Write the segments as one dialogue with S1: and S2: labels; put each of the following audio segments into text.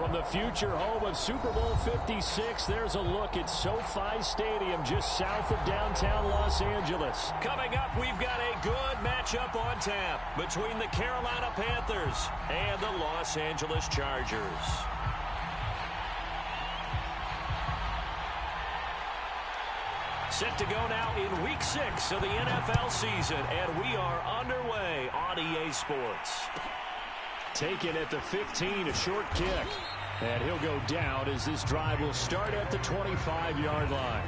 S1: From the future home of Super Bowl 56, there's a look at SoFi Stadium just south of downtown Los Angeles. Coming up, we've got a good matchup on tap between the Carolina Panthers and the Los Angeles Chargers. Set to go now in Week 6 of the NFL season, and we are underway on EA Sports. Taken at the 15, a short kick. And he'll go down as this drive will start at the 25-yard line.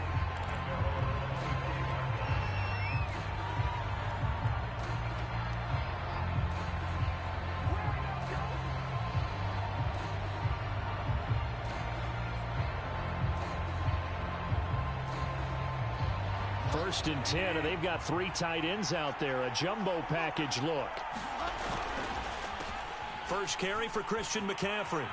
S1: First and 10, and they've got 3 tight ends out there. A jumbo package look. First carry for Christian McCaffrey.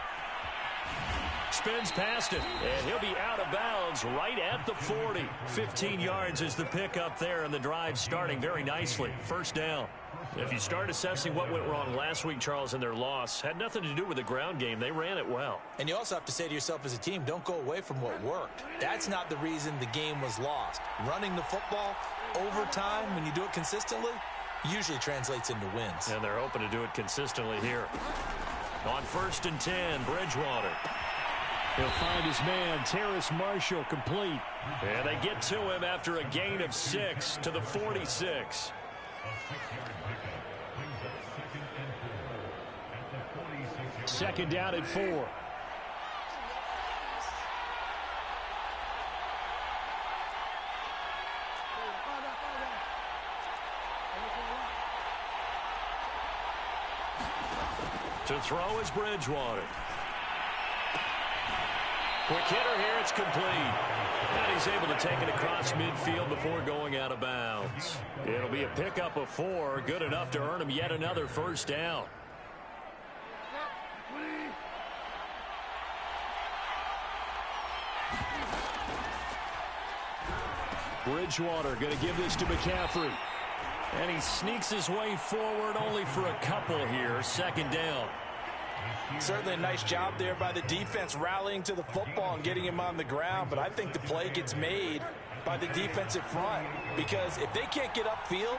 S1: Spins past it, and he'll be out of bounds right at the 40. 15 yards is the pickup there, and the drive starting very nicely. First down. If you start assessing what went wrong last week, Charles, in their loss, had nothing to do with the ground game. They ran it well.
S2: And you also have to say to yourself as a team, don't go away from what worked. That's not the reason the game was lost. Running the football over time, when you do it consistently, usually translates into wins.
S1: And they're hoping to do it consistently here. On first and 10, Bridgewater. He'll find his man, Terrace Marshall, complete. And they get to him after a gain of 6 to the 46. Second down at 4. To throw is Bridgewater. Quick hitter here, it's complete. And he's able to take it across midfield before going out of bounds. It'll be a pickup of 4, good enough to earn him yet another first down. Bridgewater going to give this to McCaffrey. And he sneaks his way forward only for a couple here. Second down.
S2: Certainly a nice job there by the defense rallying to the football and getting him on the ground. But I think the play gets made by the defensive front. Because if they can't get upfield,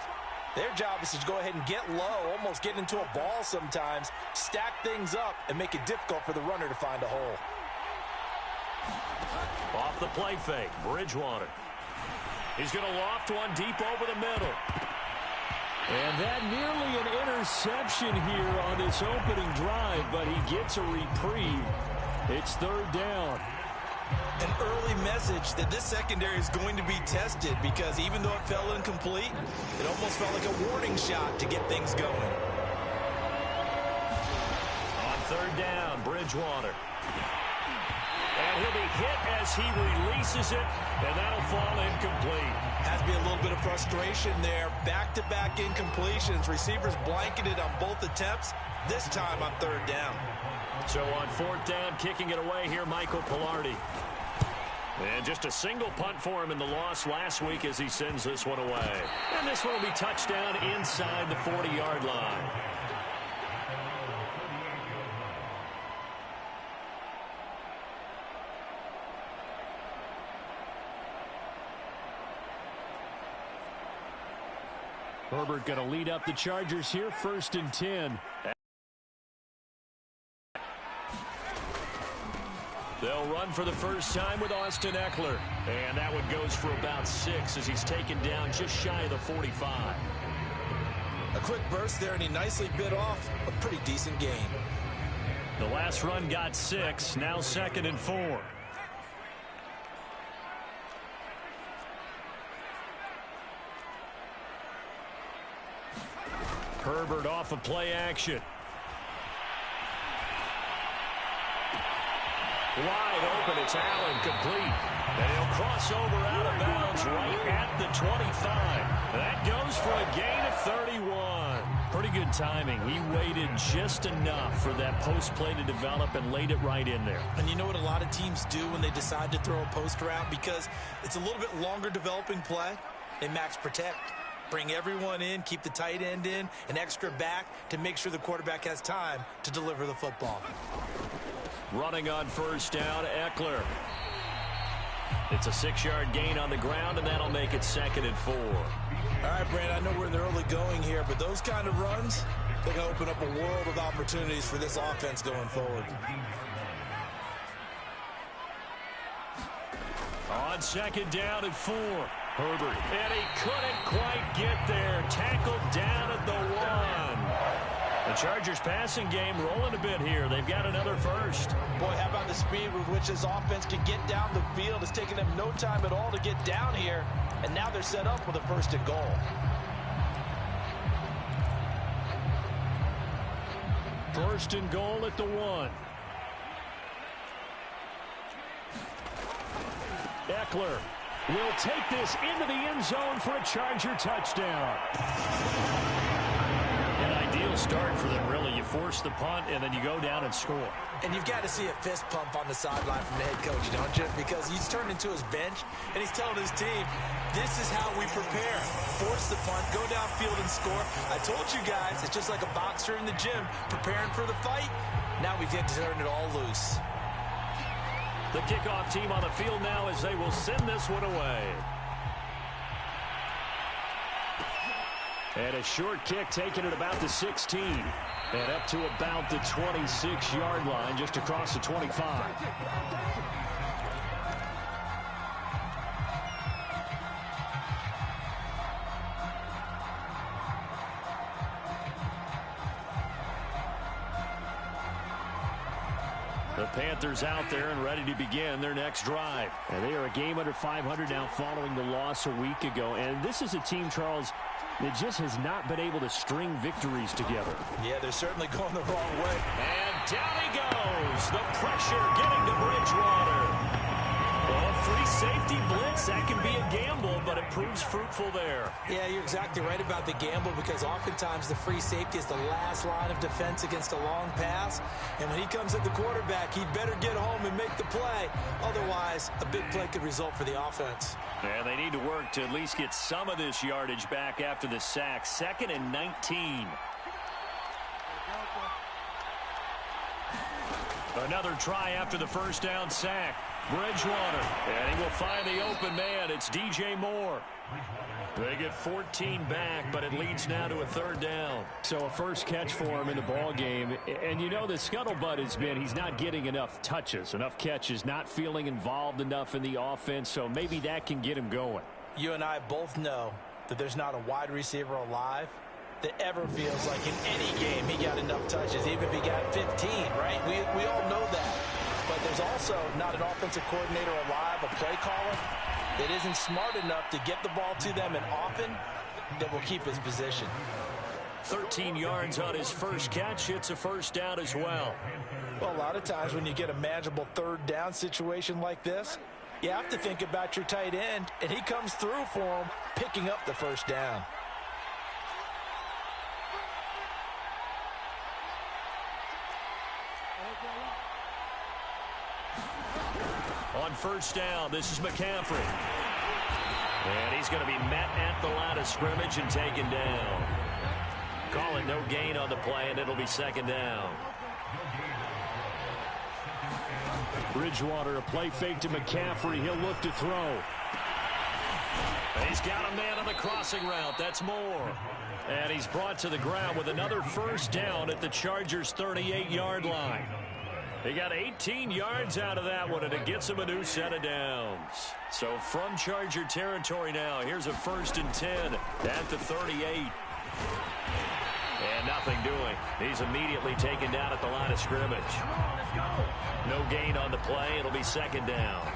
S2: their job is to go ahead and get low, almost get into a ball sometimes, stack things up, and make it difficult for the runner to find a hole.
S1: Off the play fake, Bridgewater. He's going to loft one deep over the middle. And that nearly an interception here on this opening drive, but he gets a reprieve. It's third down.
S2: An early message that this secondary is going to be tested because even though it fell incomplete, it almost felt like a warning shot to get things going.
S1: On third down, Bridgewater. And he'll be hit as he releases it, and that'll fall incomplete.
S2: Has to be a little bit of frustration there. Back-to-back incompletions. Receivers blanketed on both attempts, this time on third down.
S1: So on fourth down, kicking it away here, Michael Pilardi. And just a single punt for him in the loss last week as he sends this one away. And this one will be touchdown inside the 40-yard line. Herbert going to lead up the Chargers here, first and 10. They'll run for the first time with Austin Eckler. And that one goes for about 6 as he's taken down just shy of the 45.
S2: A quick burst there, and he nicely bit off a pretty decent gain.
S1: The last run got 6, now second and 4. Herbert off of play action. Wide open, it's Allen, complete. And he'll cross over out of bounds right at the 25. That goes for a gain of 31. Pretty good timing. He waited just enough for that post play to develop and laid it right in there.
S2: And you know what a lot of teams do when they decide to throw a post route? Because it's a little bit longer developing play, they max protect. Bring everyone in, keep the tight end in, an extra back to make sure the quarterback has time to deliver the football.
S1: Running on first down, Eckler. It's a 6-yard gain on the ground, and that'll make it 2nd and 4.
S2: All right, Brandon, I know we're in the early going here, but those kind of runs, they're going to open up a world of opportunities for this offense going forward.
S1: On 2nd down and 4. Herbert. And he couldn't quite get there. Tackled down at the 1. The Chargers passing game rolling a bit here. They've got another first.
S2: Boy, how about the speed with which this offense can get down the field? It's taken them no time at all to get down here. And now they're set up with a 1st and goal.
S1: First and goal at the 1. Eckler will take this into the end zone for a Charger touchdown. An ideal start for them, really. You force the punt, and then you go down and score.
S2: And you've got to see a fist pump on the sideline from the head coach, don't you? Because he's turned into his bench, and he's telling his team, this is how we prepare. Force the punt, go downfield and score. I told you guys, it's just like a boxer in the gym preparing for the fight. Now we get to turn it all loose.
S1: The kickoff team on the field now as they will send this one away. And a short kick taken at about the 16. And up to about the 26-yard line, just across the 25. The Panthers out there and ready to begin their next drive. And they are a game under 500 now following the loss a week ago. And this is a team, Charles, that just has not been able to string victories together.
S2: Yeah, they're certainly going the wrong way.
S1: And down he goes. The pressure getting to Bridgewater. Well, free safety blitz, that can be a gamble, but it proves fruitful there.
S2: Yeah, you're exactly right about the gamble because oftentimes the free safety is the last line of defense against a long pass. And when he comes at the quarterback, he'd better get home and make the play. Otherwise, a big play could result for the offense.
S1: And they need to work to at least get some of this yardage back after the sack. 2nd and 19. Another try after the first down sack. Bridgewater, and he will find the open man. It's DJ Moore. They get 14 back, but it leads now to a 3rd down. So a first catch for him in the ball game. And you know the scuttlebutt has been he's not getting enough touches, enough catches, not feeling involved enough in the offense, so maybe that can get him going.
S2: You and I both know that there's not a wide receiver alive that ever feels like in any game he got enough touches, even if he got 15, right? We all know that. But there's also not an offensive coordinator alive, a play caller, that isn't smart enough to get the ball to them and often that will keep his position.
S1: 13 yards on his first catch. It's a first down as well.
S2: Well, a lot of times when you get a manageable 3rd down situation like this, you have to think about your tight end, and he comes through for him, picking up the first down.
S1: On first down, this is McCaffrey. And he's going to be met at the line of scrimmage and taken down. Call it no gain on the play, and it'll be 2nd down. Bridgewater, a play fake to McCaffrey. He'll look to throw. And he's got a man on the crossing route. That's Moore. And he's brought to the ground with another first down at the Chargers' 38-yard line. They got 18 yards out of that one, and it gets them a new set of downs. So from Charger territory now, here's a 1st and 10 at the 38. And nothing doing. He's immediately taken down at the line of scrimmage. No gain on the play. It'll be 2nd down.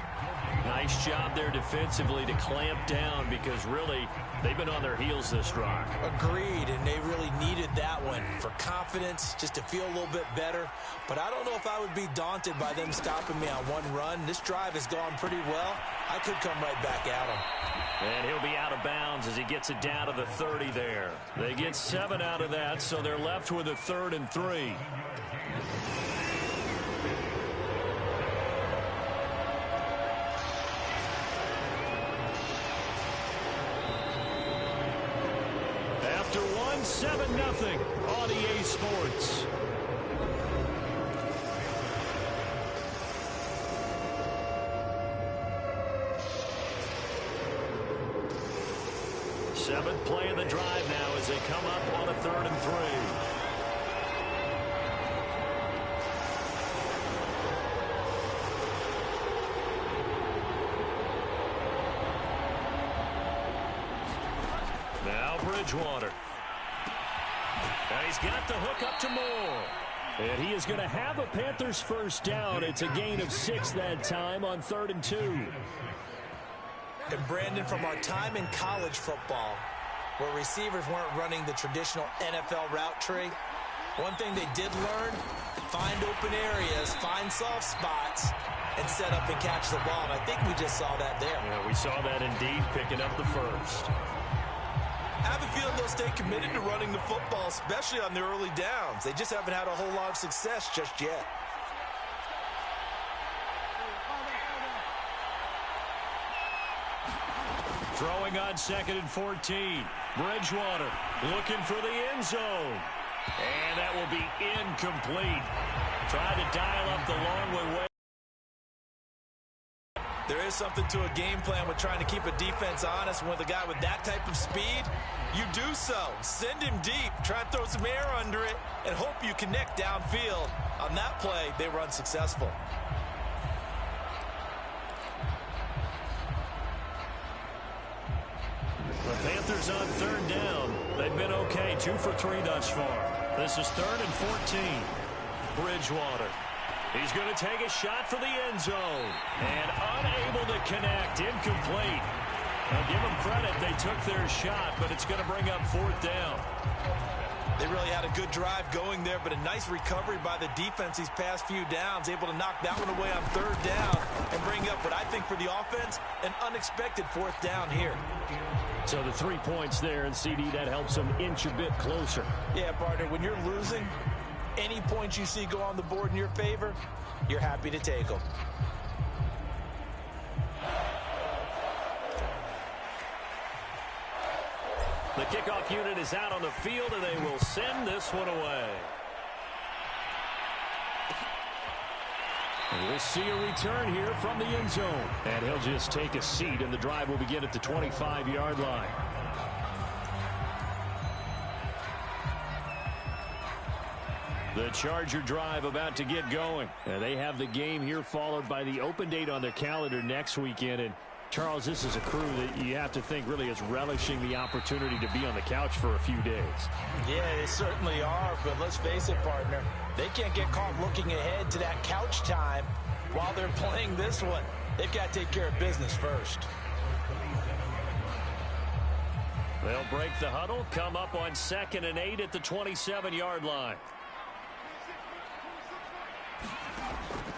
S1: Nice job there defensively to clamp down because really they've been on their heels this drive.
S2: Agreed, and they really needed that one for confidence, just to feel a little bit better. But I don't know if I would be daunted by them stopping me on one run. This drive has gone pretty well. I could come right back at him.
S1: And he'll be out of bounds as he gets it down to the 30 there. They get 7 out of that, so they're left with a 3rd and 3. After 7-0 on EA Sports. 7th play of the drive now as they come up on a 3rd and 3. Now Bridgewater. And he's got the hook up to Moore. And he is going to have a Panthers first down. It's a gain of 6 that time on 3rd and 2.
S2: And Brandon, from our time in college football, where receivers weren't running the traditional NFL route tree, one thing they did learn, find open areas, find soft spots, and set up and catch the ball. And I think we just saw that there.
S1: Yeah, we saw that indeed, picking up the first.
S2: I have a feeling they'll stay committed to running the football, especially on the early downs. They just haven't had a whole lot of success just yet.
S1: Throwing on 2nd and 14. Bridgewater looking for the end zone. And that will be incomplete. Trying to dial up the long way.
S2: There is something to a game plan with trying to keep a defense honest. With a guy with that type of speed, you do so. Send him deep. Try and throw some air under it and hope you connect downfield. On that play, they were unsuccessful.
S1: The Panthers on 3rd down. They've been okay, 2 for 3 thus far. This is 3rd and 14. Bridgewater. He's going to take a shot for the end zone. And unable to connect. Incomplete. Now give them credit. They took their shot, but it's going to bring up 4th down.
S2: They really had a good drive going there, but a nice recovery by the defense these past few downs. Able to knock that one away on 3rd down and bring up what I think for the offense, an unexpected 4th down here.
S1: So the 3 points there, and CD, that helps them inch a bit closer.
S2: Yeah, partner, when you're losing, any points you see go on the board in your favor, you're happy to take them.
S1: The kickoff unit is out on the field, and they will send this one away. And we'll see a return here from the end zone. And he'll just take a seat, and the drive will begin at the 25-yard line. The Charger drive about to get going. And they have the game here followed by the open date on their calendar next weekend. And Charles, this is a crew that you have to think really is relishing the opportunity to be on the couch for a few days.
S2: Yeah, they certainly are, but let's face it, partner. They can't get caught looking ahead to that couch time while they're playing this one. They've got to take care of business first.
S1: They'll break the huddle, come up on 2nd and 8 at the 27-yard line.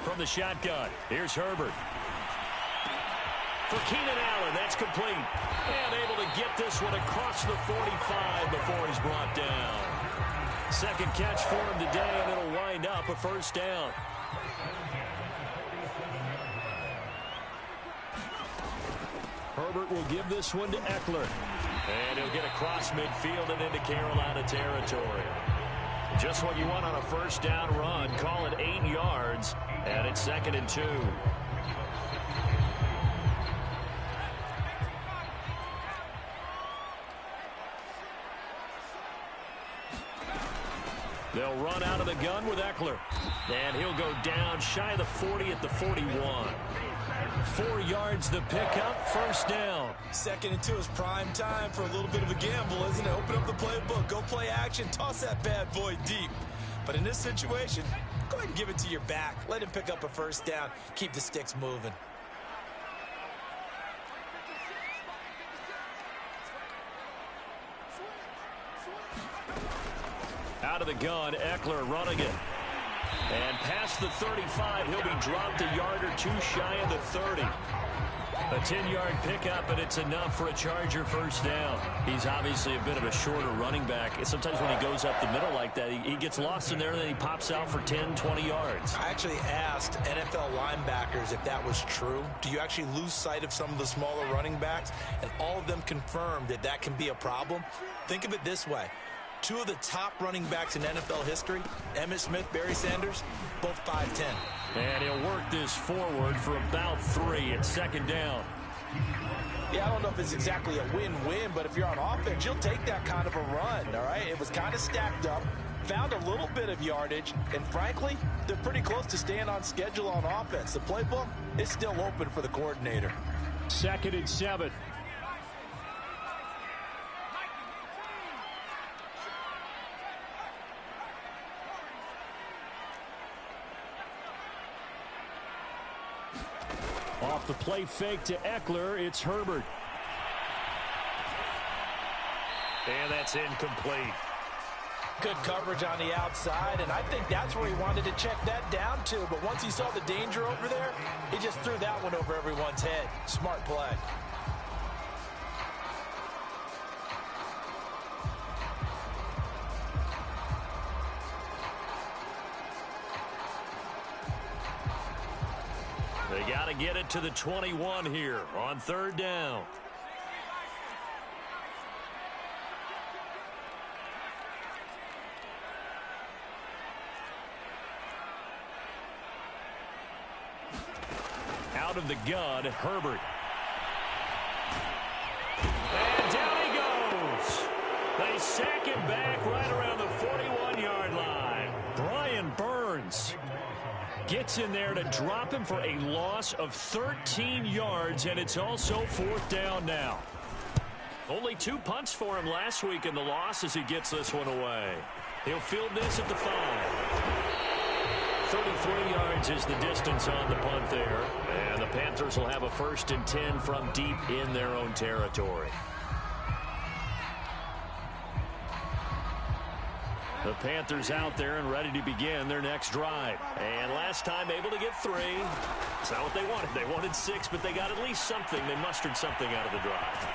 S1: From the shotgun, here's Herbert. For Keenan Allen, that's complete. And able to get this one across the 45 before he's brought down. Second catch for him today, and it'll wind up a first down. Herbert will give this one to Eckler. And he'll get across midfield and into Carolina territory. Just what you want on a first down run. Call it 8 yards, and it's 2nd and 2. They'll run out of the gun with Eckler. And he'll go down shy of the 40 at the 41. 4 yards the pickup, first down.
S2: 2nd and 2 is prime time for a little bit of a gamble, isn't it? Open up the playbook, go play action, toss that bad boy deep. But in this situation, go ahead and give it to your back. Let him pick up a first down. Keep the sticks moving.
S1: Out of the gun, Eckler running it. And past the 35, he'll be dropped a yard or two shy of the 30. A 10-yard pickup, and it's enough for a Charger first down. He's obviously a bit of a shorter running back. Sometimes when he goes up the middle like that, he gets lost in there, and then he pops out for 10, 20 yards.
S2: I actually asked NFL linebackers if that was true. Do you actually lose sight of some of the smaller running backs? And all of them confirmed that that can be a problem. Think of it this way. 2 of the top running backs in NFL history, Emmitt Smith, Barry Sanders, both 5'10".
S1: And he'll work this forward for about 3 at second down.
S2: Yeah, I don't know if it's exactly a win-win, but if you're on offense, you'll take that kind of a run, all right? It was kind of stacked up, found a little bit of yardage, and frankly, they're pretty close to staying on schedule on offense. The playbook is still open for the coordinator.
S1: 2nd and 7. Off the play fake to Eckler, it's Herbert. And that's incomplete.
S2: Good coverage on the outside, and I think that's where he wanted to check that down to. But once he saw the danger over there, he just threw that one over everyone's head. Smart play.
S1: They got to get it to the 21 here on 3rd down. Out of the gun, Herbert. And down he goes. They sack him back right around the 41-yard line. Brian Burns gets in there to drop him for a loss of 13 yards, and it's also 4th down now. Only 2 punts for him last week in the loss as he gets this one away. He'll field this at the 5. 33 yards is the distance on the punt there. And the Panthers will have a 1st and 10 from deep in their own territory. The Panthers out there and ready to begin their next drive. And last time able to get 3. It's not what they wanted. They wanted 6, but they got at least something. They mustered something out of the drive.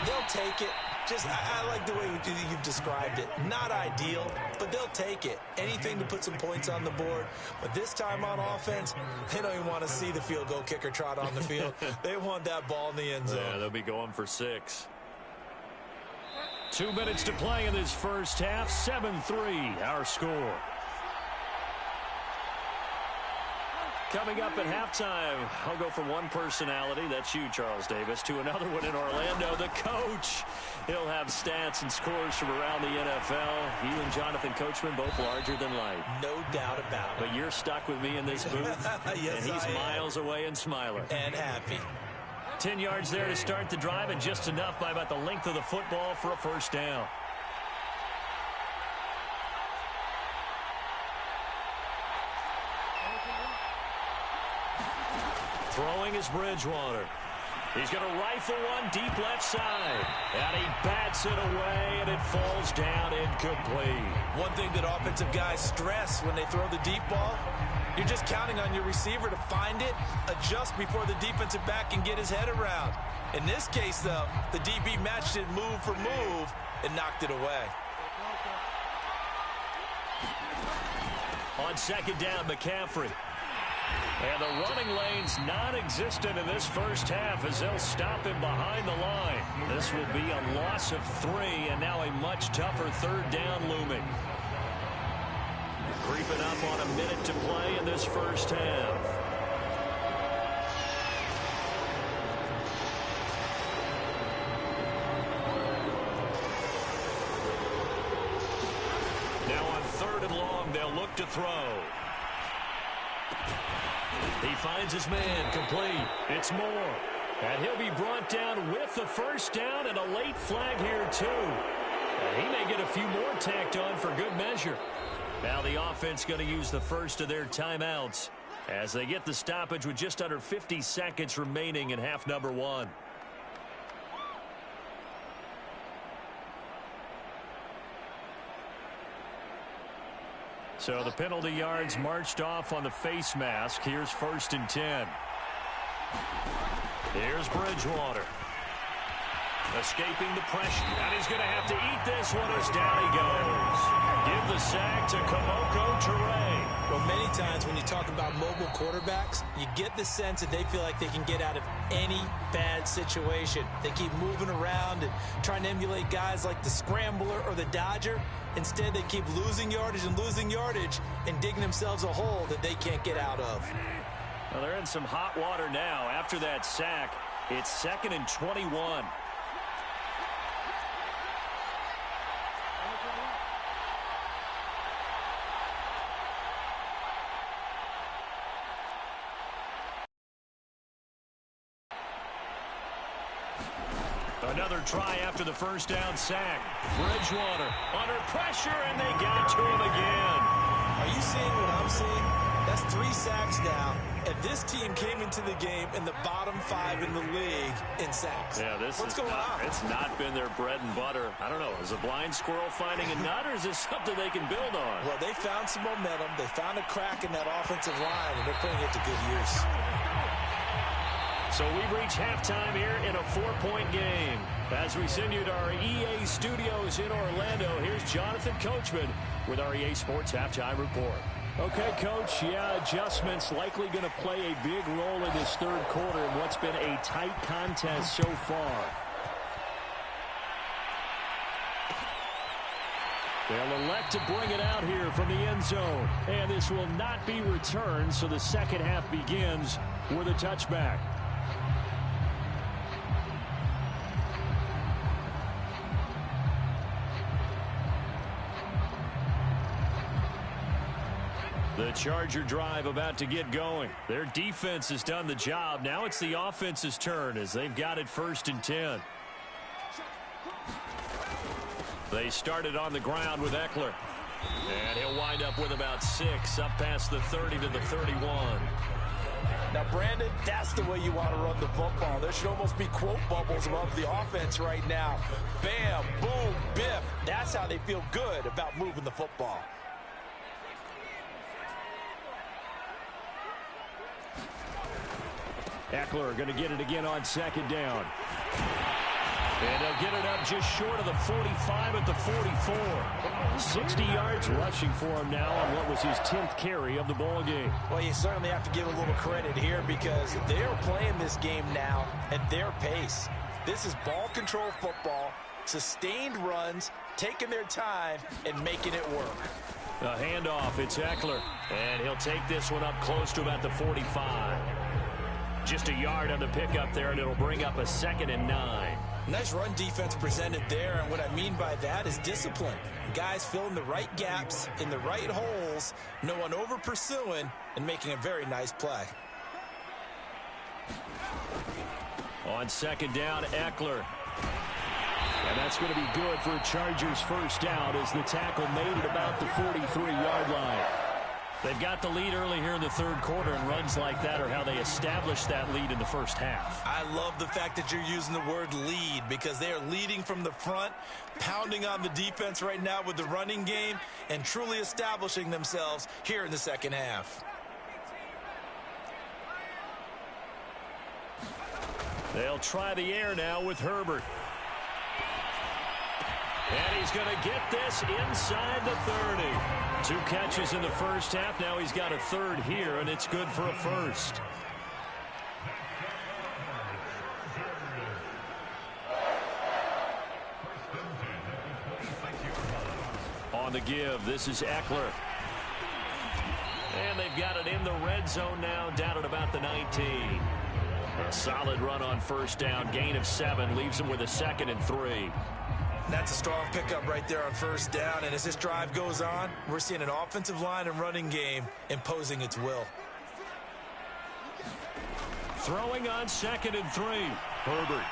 S2: They'll take it. I like the way you've described it. Not ideal, but they'll take it. Anything to put some points on the board. But this time on offense, they don't even want to see the field goal kicker trot on the field. They want that ball in the end zone.
S1: Yeah, they'll be going for 6. 2 minutes to play in this first half. 7-3, our score. Coming up at halftime, I'll go from one personality, that's you, Charles Davis, to another one in Orlando, the coach. He'll have stats and scores from around the NFL. He and Jonathan Coachman, both larger than life.
S2: No doubt about it.
S1: But you're stuck with me in this booth.
S2: Yes,
S1: and he's miles away and smiling.
S2: And happy.
S1: 10 yards there to start the drive, and just enough by about the length of the football for a 1st down. Throwing is Bridgewater. He's going to rifle one deep left side. And he bats it away, and it falls down incomplete.
S2: One thing that offensive guys stress when they throw the deep ball, you're just counting on your receiver to find it, adjust before the defensive back can get his head around. In this case, though, the DB matched it move for move and knocked it away.
S1: On 2nd down, McCaffrey. And the running lane's non-existent in this first half as they'll stop him behind the line. This will be a loss of 3, and now a much tougher 3rd down looming. Creeping up on a minute to play in this first half. Now on 3rd and long, they'll look to throw. He finds his man, complete. It's Moore. And he'll be brought down with the 1st down and a late flag here, too. And he may get a few more tacked on for good measure. Now the offense going to use the first of their timeouts as they get the stoppage with just under 50 seconds remaining in half number 1. So the penalty yards marched off on the face mask. Here's 1st and 10. Here's Bridgewater. Escaping the pressure. And he's going to have to eat this one as down he goes. Give the sack to Kamoko Toure.
S2: Well, many times when you talk about mobile quarterbacks, you get the sense that they feel like they can get out of any bad situation. They keep moving around and trying to emulate guys like the Scrambler or the Dodger. Instead, they keep losing yardage and digging themselves a hole that they can't get out of.
S1: Well, they're in some hot water now after that sack. It's 2nd and 21. Another try after the first down sack. Bridgewater under pressure, and they got to him again.
S2: Are you seeing what I'm seeing? That's 3 sacks now, and this team came into the game in the bottom 5 in the league in sacks.
S1: Yeah, what's going on? It's not been their bread and butter. I don't know. Is a blind squirrel finding a nut, or is this something they can build on?
S2: Well, they found some momentum. They found a crack in that offensive line, and they're putting it to good use.
S1: So we've reached halftime here in a 4-point game. As we send you to our EA studios in Orlando, here's Jonathan Coachman with our EA Sports Halftime Report. Okay, Coach, adjustments likely going to play a big role in this third quarter in what's been a tight contest so far. They'll elect to bring it out here from the end zone. And this will not be returned, so the second half begins with a touchback. The Charger drive about to get going. Their defense has done the job. Now it's the offense's turn as they've got it 1st and 10. They started on the ground with Eckler. And he'll wind up with about 6 up past the 30 to the 31.
S2: Now, Brandon, that's the way you want to run the football. There should almost be quote bubbles above the offense right now. Bam, boom, biff. That's how they feel good about moving the football.
S1: Eckler going to get it again on 2nd down. And they'll get it up just short of the 45 at the 44. 60 yards rushing for him now on what was his 10th carry of the ball game.
S2: Well, you certainly have to give a little credit here because they're playing this game now at their pace. This is ball control football, sustained runs, taking their time, and making it work.
S1: A handoff, it's Eckler. And he'll take this one up close to about the 45. Just a yard on the pickup there, and it'll bring up a 2nd and 9.
S2: Nice run defense presented there, and what I mean by that is discipline. Guys filling the right gaps in the right holes, no one over pursuing, and making a very nice play.
S1: On 2nd down, Eckler. And that's going to be good for a Chargers first down as the tackle made at about the 43-yard line. They've got the lead early here in the third quarter, and runs like that are how they establish that lead in the first half.
S2: I love the fact that you're using the word lead because they are leading from the front, pounding on the defense right now with the running game, and truly establishing themselves here in the second half.
S1: They'll try the air now with Herbert. And he's going to get this inside the 30. 2 catches in the first half. Now he's got a 3rd here, and it's good for a 1st. On the give, this is Eckler. And they've got it in the red zone now, down at about the 19. A solid run on first down, gain of 7, leaves him with a 2nd and 3.
S2: That's a strong pickup right there on first down, and as this drive goes on, we're seeing an offensive line and running game imposing its will.
S1: Throwing on 2nd and 3, Herbert.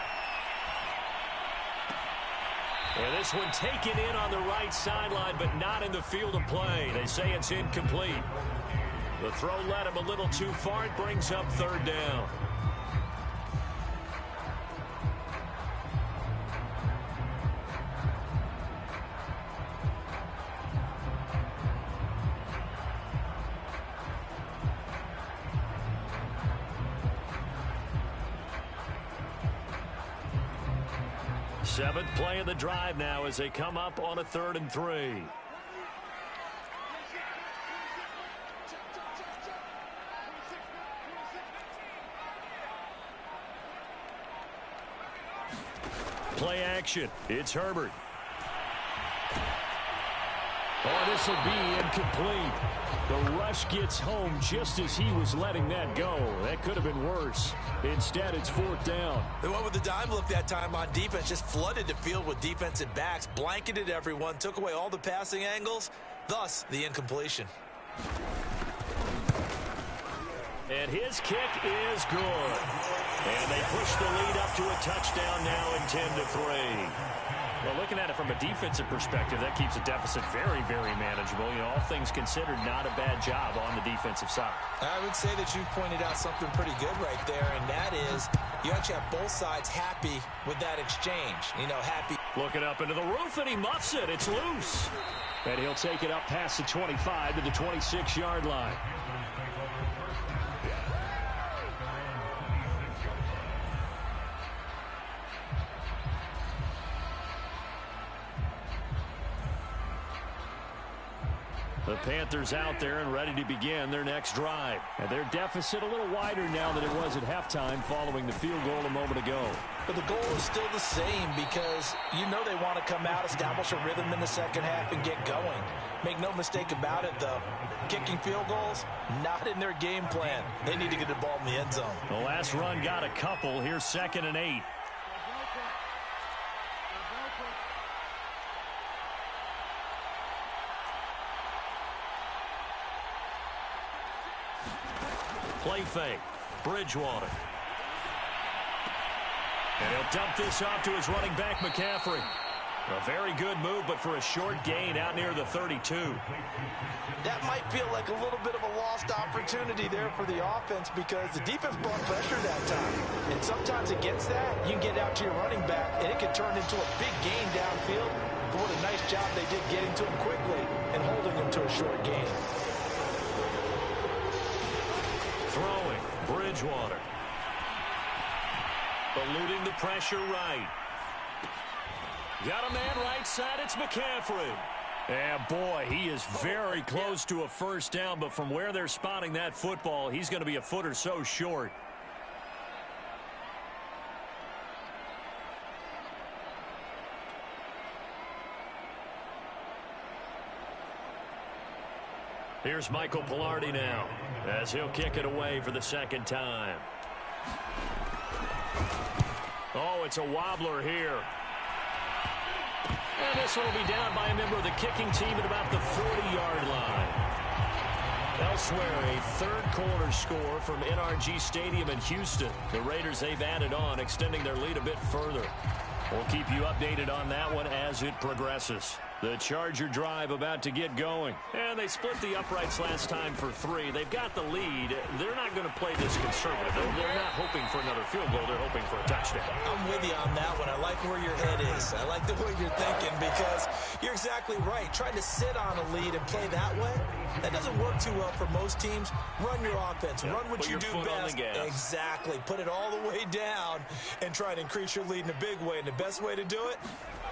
S1: And this one taken in on the right sideline, but not in the field of play. They say it's incomplete. The throw led him a little too far. It brings up 3rd down. Seventh play of the drive now as they come up on a 3rd and 3. Play action. It's Herbert. Oh, this will be incomplete. The rush gets home just as he was letting that go. That could have been worse. Instead, it's 4th down.
S2: They went with the dime look that time on defense, just flooded the field with defensive backs, blanketed everyone, took away all the passing angles, thus the incompletion.
S1: And his kick is good. And they push the lead up to a touchdown now in 10-3. Well, looking at it from a defensive perspective, that keeps a deficit very, very manageable. You know, all things considered, not a bad job on the defensive side.
S2: I would say that you've pointed out something pretty good right there, and that is you actually have both sides happy with that exchange. You know, happy.
S1: Looking up into the roof, and he muffs it. It's loose. And he'll take it up past the 25 to the 26-yard line. The Panthers out there and ready to begin their next drive. And their deficit a little wider now than it was at halftime following the field goal a moment ago.
S2: But the goal is still the same because you know they want to come out, establish a rhythm in the second half, and get going. Make no mistake about it, though. Kicking field goals, not in their game plan. They need to get the ball in the end zone.
S1: The last run got a couple. Here's 2nd and 8. Play fake. Bridgewater. And he'll dump this off to his running back, McCaffrey. A very good move, but for a short gain out near the 32.
S2: That might feel like a little bit of a lost opportunity there for the offense because the defense brought pressure that time. And sometimes against that, you can get out to your running back, and it can turn into a big gain downfield. But what a nice job they did getting to him quickly and holding him to a short gain.
S1: Throwing, Bridgewater. Eluding the pressure right. Got a man right side, it's McCaffrey. And boy, he is very close to a first down, but from where they're spotting that football, he's going to be a foot or so short. Here's Michael Pilardi now, as he'll kick it away for the 2nd time. Oh, it's a wobbler here. And this one will be down by a member of the kicking team at about the 40-yard line. Elsewhere, a 3rd quarter score from NRG Stadium in Houston. The Raiders, they've added on, extending their lead a bit further. We'll keep you updated on that one as it progresses. The Charger drive about to get going. And they split the uprights last time for 3. They've got the lead. They're not going to play this conservative. They're not hoping for another field goal. They're hoping for a touchdown.
S2: I'm with you on that one. I like where your head is. I like the way you're thinking because you're exactly right. Trying to sit on a lead and play that way, that doesn't work too well for most teams. Run your offense. Run what you do best. Exactly. Put it all the way down and try to increase your lead in a big way. And the best way to do it,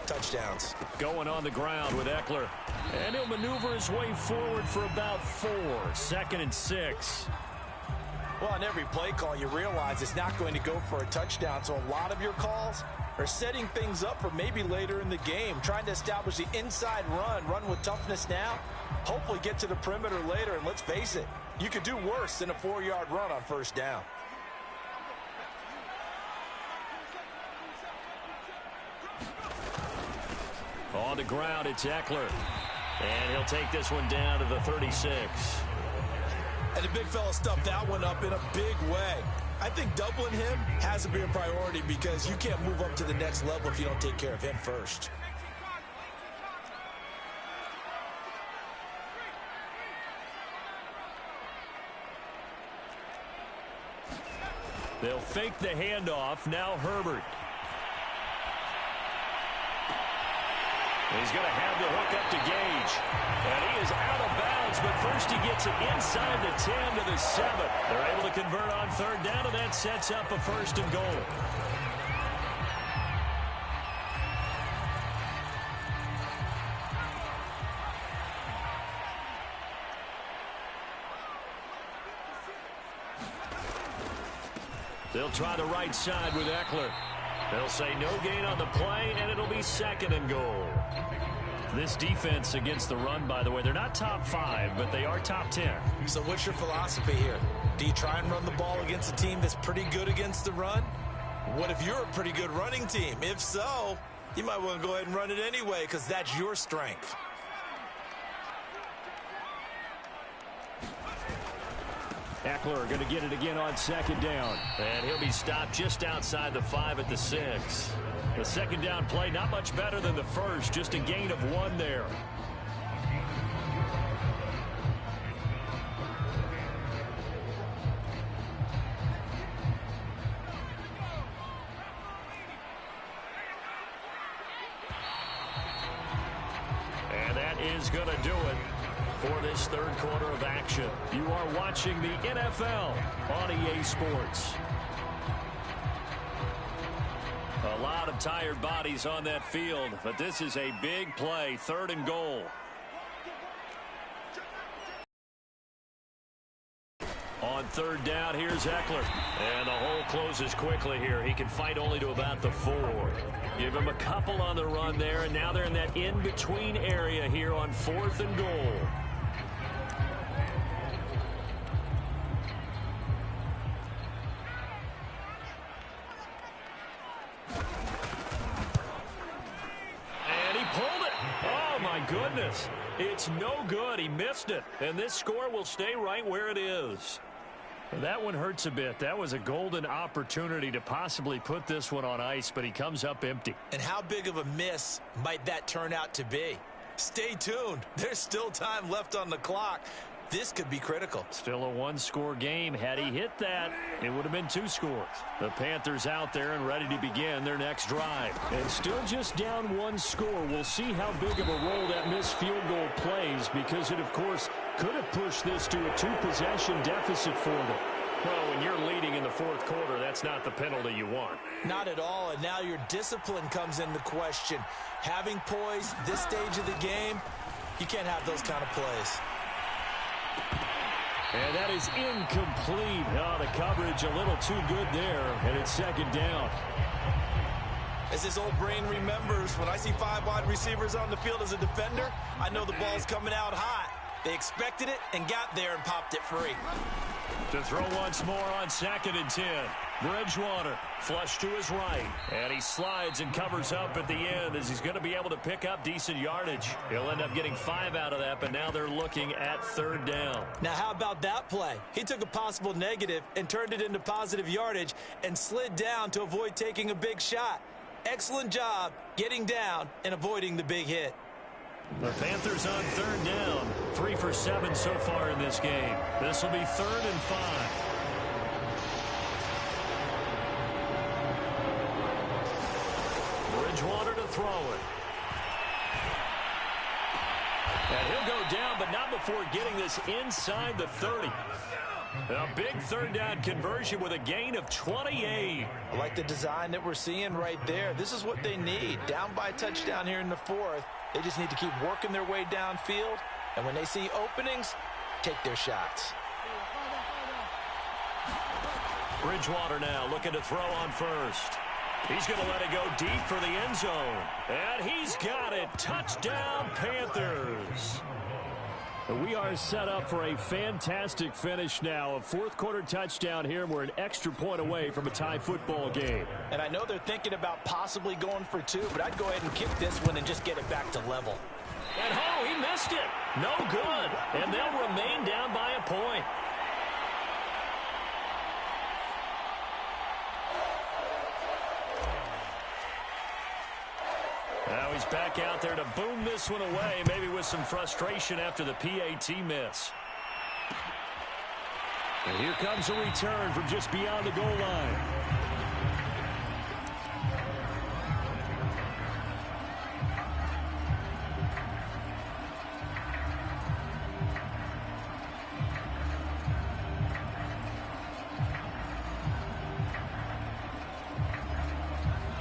S2: touchdowns.
S1: Going on the ground with Eckler. And he'll maneuver his way forward for about 4. 2nd and 6.
S2: Well, on every play call, you realize it's not going to go for a touchdown. So a lot of your calls are setting things up for maybe later in the game. Trying to establish the inside run with toughness now. Hopefully get to the perimeter later. And let's face it, you could do worse than a 4-yard run on first down.
S1: On the ground, it's Eckler. And he'll take this one down to the 36.
S2: And the big fella stuffed that one up in a big way. I think doubling him has to be a priority because you can't move up to the next level if you don't take care of him first.
S1: They'll fake the handoff. Now Herbert. He's going to have the hook up to Gage. And he is out of bounds, but first he gets it inside the 10 to the 7. They're able to convert on 3rd down, and that sets up a 1st and goal. They'll try the right side with Eckler. They'll say no gain on the play, and it'll be 2nd and goal. This defense against the run, by the way, they're not top 5, but they are top 10.
S2: So what's your philosophy here? Do you try and run the ball against a team that's pretty good against the run? What if you're a pretty good running team? If so, you might want to go ahead and run it anyway because that's your strength.
S1: Eckler going to get it again on second down. And he'll be stopped just outside the 5 at the 6. The second down play, not much better than the first, just a gain of 1 there. And that is going to do it for this third quarter of action. You are watching the NFL on EA Sports. A lot of tired bodies on that field, but this is a big play, 3rd and goal. On 3rd down, here's Eckler. And the hole closes quickly here. He can fight only to about the 4. Give him a couple on the run there, and now they're in that in-between area here on 4th and goal. Goodness, it's no good. He missed it, and this score will stay right where it is. That one hurts a bit. That was a golden opportunity to possibly put this one on ice, but he comes up empty.
S2: And how big of a miss might that turn out to be? Stay tuned. There's still time left on the clock. This could be critical. Still a 1-score game. Had he hit that, it would have been 2 scores. The Panthers out there and ready to begin their next drive. And still just down 1 score. We'll see how big of a role that missed field goal plays, because it, of course, could have pushed this to a 2-possession deficit for them. Well, when you're leading in the 4th quarter, that's not the penalty you want. Not at all, and now your discipline comes into question. Having poise this stage of the game, you can't have those kind of plays. And that is incomplete. Oh, the coverage a little too good there, and it's 2nd down. As his old brain remembers, when I see 5 wide receivers on the field as a defender, I know the ball's coming out hot. They expected it and got there and popped it free. To throw once more on 2nd and 10. Bridgewater flush to his right. And he slides and covers up at the end as he's going to be able to pick up decent yardage. He'll end up getting 5 out of that, but now they're looking at 3rd down. Now how about that play? He took a possible negative and turned it into positive yardage and slid down to avoid taking a big shot. Excellent job getting down and avoiding the big hit. The Panthers on 3rd down. 3 for 7 so far in this game. This will be 3rd and 5. Bridgewater to throw it. And he'll go down, but not before getting this inside the 30. A big 3rd down conversion with a gain of 28. I like the design that we're seeing right there. This is what they need. Down by a touchdown here in the 4th. They just need to keep working their way downfield. And when they see openings, take their shots. Bridgewater now looking to throw on 1st. He's going to let it go deep for the end zone. And he's got it. Touchdown, Panthers. We are set up for a fantastic finish now. A 4th quarter touchdown here. We're an extra point away from a tie football game. And I know they're thinking about possibly going for 2, but I'd go ahead and kick this one and just get it back to level. And oh, he missed it. No good. And they'll remain down by a point. Now he's back out there to boom this one away, maybe with some frustration after the PAT miss. And here comes a return from just beyond the goal line.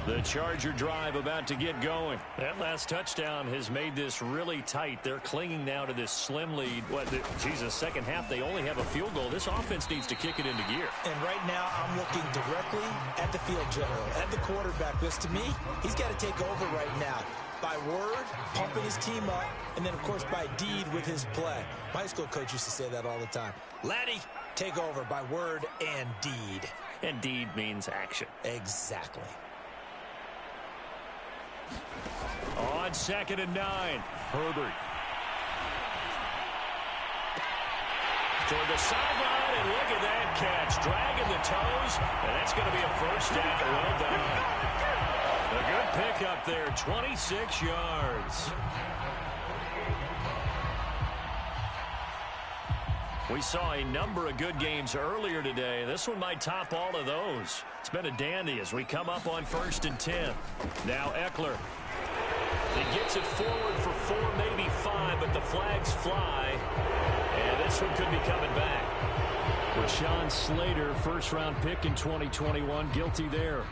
S2: The Charger drive about to get going. That last touchdown has made this really tight. They're clinging now to this slim lead. Second half, they only have a field goal. This offense needs to kick it into gear. And right now, I'm looking directly at the field general, at the quarterback. Because to me, he's got to take over right now. by word, pumping his team up, and then, of course, by deed with his play. My high school coach used to say that all the time. Laddie, take over by word and deed.
S1: And deed means action.
S2: Exactly.
S1: On 2nd and 9, Herbert. Toward the sideline, and look at that catch. Dragging the toes, and that's going to be a first down. Well done. A good pickup there, 26 yards. We saw a number of good games earlier today. This one might top all of those. It's been a dandy as we come up on 1st and 10. Now Eckler. He gets it forward for 4, maybe 5, but the flags fly. And this one could be coming back. Rashawn Slater, first-round pick in 2021, guilty there.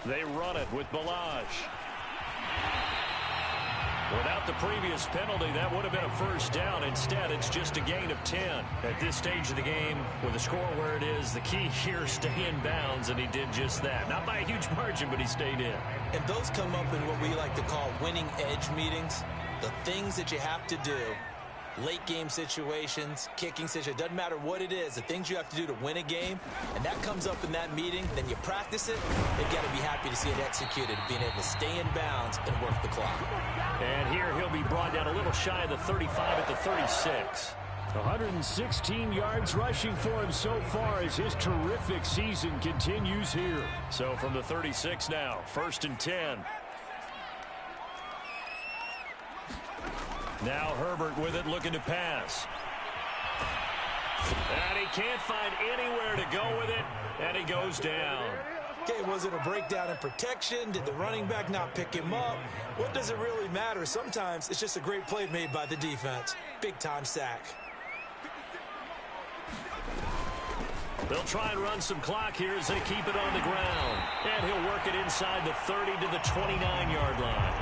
S1: They run it with Balaj. Without the previous penalty, that would have been a first down. Instead, it's just a gain of 10. At this stage of the game, with the score where it is, the key here, stay in bounds, and he did just that. Not by a huge margin, but he stayed in.
S2: And those come up in what we like to call winning edge meetings. The things that you have to do, late game situations, kicking situations, doesn't matter what it is, the things you have to do to win a game, and that comes up in that meeting, then you practice it, they've got to be happy to see it executed, being able to stay in bounds and work the clock.
S1: And here he'll be brought down a little shy of the 35 at the 36. 116 yards rushing for him so far as his terrific season continues here. So from the 36 now, 1st and 10. Now Herbert with it, looking to pass. And he can't find anywhere to go with it, and he goes down.
S2: Okay, was it a breakdown in protection? Did the running back not pick him up? What does it really matter? Sometimes it's just a great play made by the defense. Big-time sack.
S1: They'll try and run some clock here as they keep it on the ground. And he'll work it inside the 30 to the 29-yard line.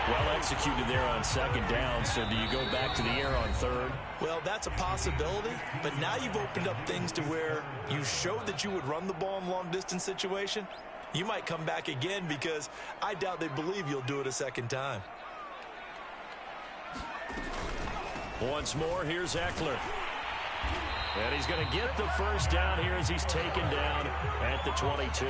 S1: Well executed there on 2nd down, so do you go back to the air on 3rd?
S2: Well, that's a possibility, but now you've opened up things to where you showed that you would run the ball in long-distance situation. You might come back again because I doubt they believe you'll do it a 2nd time.
S1: Once more, here's Eckler. And he's going to get the first down here as he's taken down at the 22.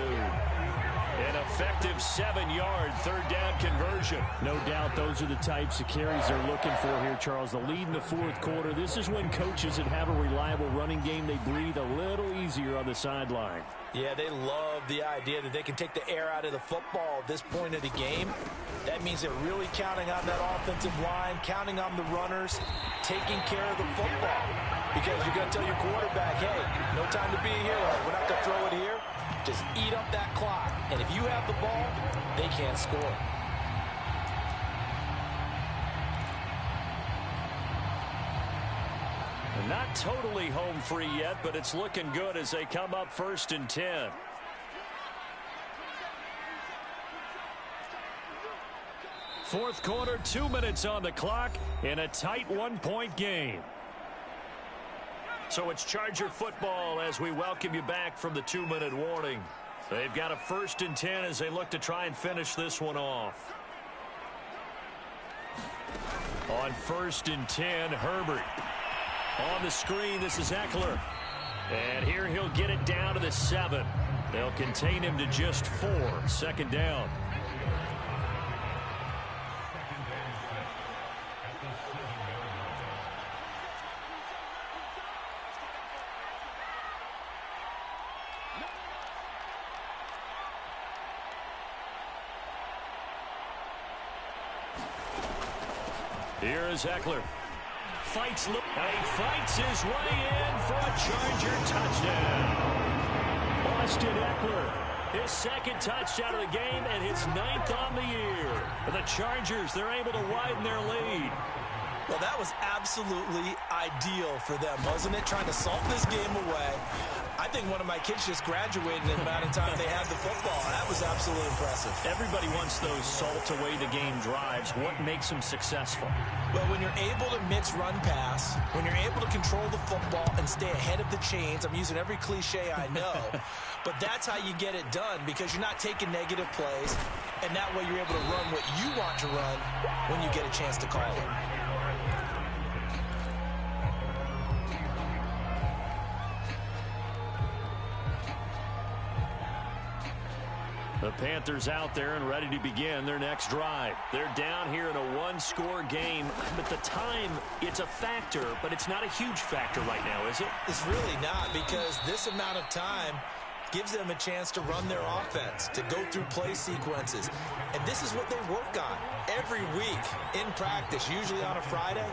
S1: An effective 7-yard 3rd down conversion. No doubt those are the types of carries they're looking for here, Charles. The lead in the 4th quarter. This is when coaches that have a reliable running game, they breathe a little easier on the sideline.
S2: Yeah, they love the idea that they can take the air out of the football at this point of the game. That means they're really counting on that offensive line, counting on the runners, taking care of the football. Because you're going to tell your quarterback, hey, no time to be a hero. We're not going to throw it here. Just eat up that clock. And if you have the ball, they can't score.
S1: Not totally home free yet, but it's looking good as they come up 1st and 10. Fourth quarter, 2 minutes on the clock in a tight 1-point game. So it's Charger football as we welcome you back from the 2-minute warning. They've got a 1st and 10 as they look to try and finish this one off. On 1st and 10, Herbert. On the screen, this is Eckler. And here he'll get it down to the 7. They'll contain him to just 4. 2nd down. Here is Eckler. Fights his way in for a Charger touchdown. Austin Eckler, his 2nd touchdown of the game and his 9th on the year. The Chargers, they're able to widen their lead.
S2: Well, that was absolutely ideal for them, wasn't it? Trying to salt this game away. I think one of my kids just graduated in the amount of time they had the football. That was absolutely impressive.
S1: Everybody wants those salt-away-the-game drives. What makes them successful?
S2: Well, when you're able to mix run-pass, when you're able to control the football and stay ahead of the chains, I'm using every cliche I know, but that's how you get it done because you're not taking negative plays, and that way you're able to run what you want to run when you get a chance to call it.
S1: The Panthers out there and ready to begin their next drive. They're down here in a one-score game, but the time, it's a factor, but it's not a huge factor right now, is it?
S2: It's really not because this amount of time gives them a chance to run their offense, to go through play sequences. And this is what they work on every week in practice, usually on a Friday.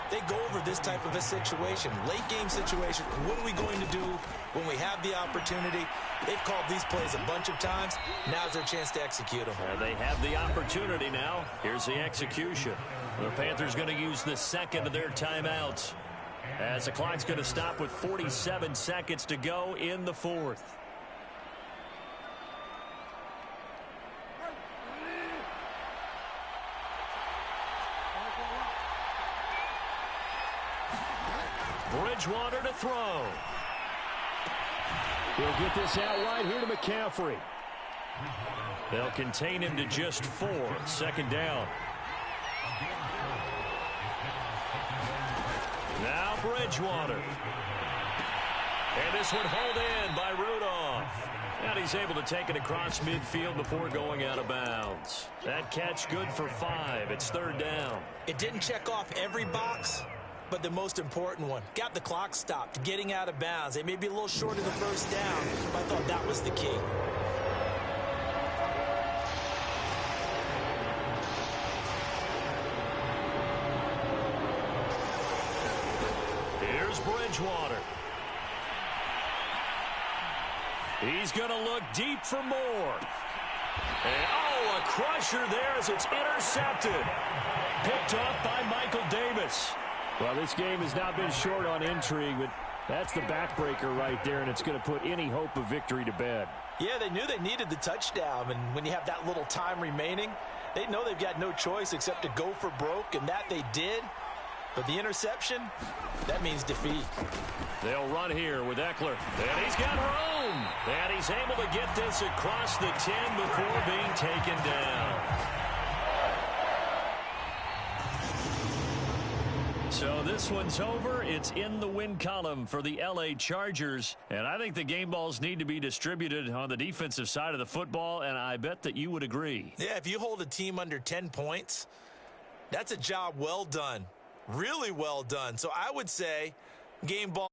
S2: They go over this type of a situation, late game situation. What are we going to do when we have the opportunity? They've called these plays a bunch of times. Now's their chance to execute them.
S1: They have the opportunity now. Here's the execution. The Panthers going to use the second of their timeouts as the clock's going to stop with 47 seconds to go in the fourth. Bridgewater to throw. He'll get this out wide here to McCaffrey. They'll contain him to just 4. Second down. Now Bridgewater. And this one hauled in by Rudolph. And he's able to take it across midfield before going out of bounds. That catch good for 5. It's third down.
S2: It didn't check off every box, but the most important one. Got the clock stopped, getting out of bounds. They may be a little short of the first down, but I thought that was the key.
S1: Here's Bridgewater. He's going to look deep for more. And, oh, a crusher there as it's intercepted. Picked off by Michael Davis. Well, this game has not been short on intrigue, but that's the backbreaker right there, and it's going to put any hope of victory to bed.
S2: Yeah, they knew they needed the touchdown, and when you have that little time remaining, they know they've got no choice except to go for broke, and that they did. But the interception, that means defeat.
S1: They'll run here with Eckler, and he's got room. And he's able to get this across the 10 before being taken down. So this one's over. It's in the win column for the L.A. Chargers. And I think the game balls need to be distributed on the defensive side of the football, and I bet that you would agree.
S2: Yeah, if you hold a team under 10 points, that's a job well done. Really well done. So I would say game ball.